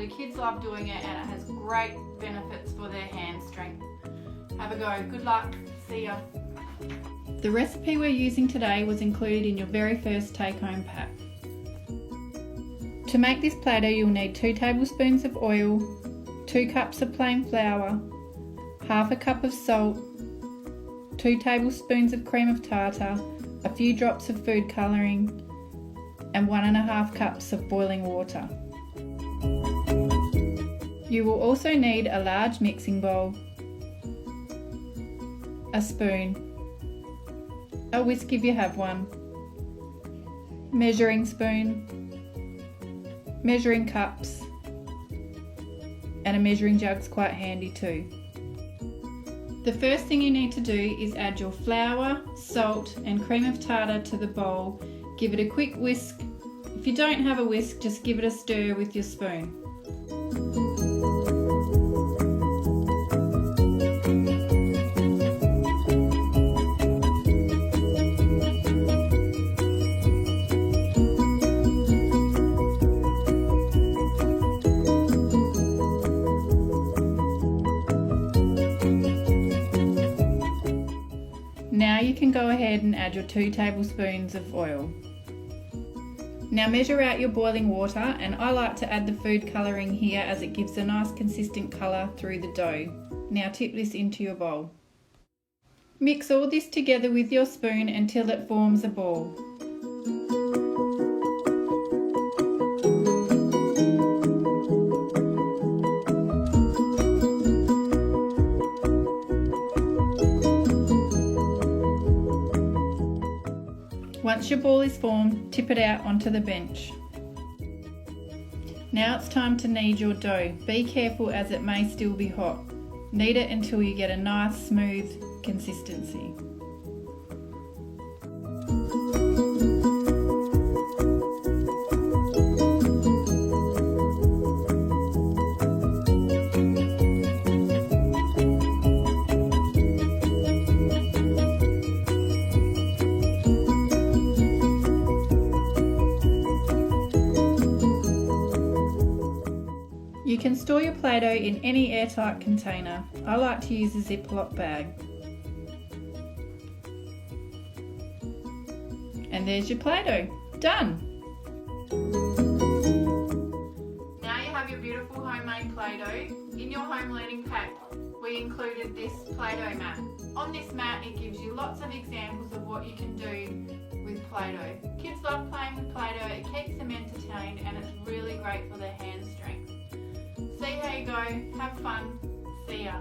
Honestly, kids love doing it and it has great benefits for their hand strength. Have a go. Good luck. See ya. The recipe we're using today was included in your very first take-home pack. To make this Play-Doh, you'll need 2 tablespoons of oil, 2 cups of plain flour, half a cup of salt, 2 tablespoons of cream of tartar, a few drops of food colouring, and 1.5 cups of boiling water. You will also need a large mixing bowl, a spoon, a whisk if you have one, measuring spoon, measuring cups, and a measuring jug's quite handy too. The first thing you need to do is add your flour, salt and cream of tartar to the bowl. Give it a quick whisk. If you don't have a whisk, just give it a stir with your spoon. Now you can go ahead and add your 2 tablespoons of oil. Now measure out your boiling water, and I like to add the food colouring here as it gives a nice consistent colour through the dough. Now tip this into your bowl. Mix all this together with your spoon until it forms a ball. Once your ball is formed, tip it out onto the bench. Now it's time to knead your dough. Be careful as it may still be hot. Knead it until you get a nice smooth consistency. You can store your Play-Doh in any airtight container. I like to use a Ziploc bag. And there's your Play-Doh. Done! Now you have your beautiful homemade Play-Doh. In your home learning pack, we included this Play-Doh mat. On this mat, it gives you lots of examples of what you can do with Play-Doh. Kids love playing with Play-Doh. It keeps them entertained and it's really great for their hand strength. See how you go, have fun, see ya.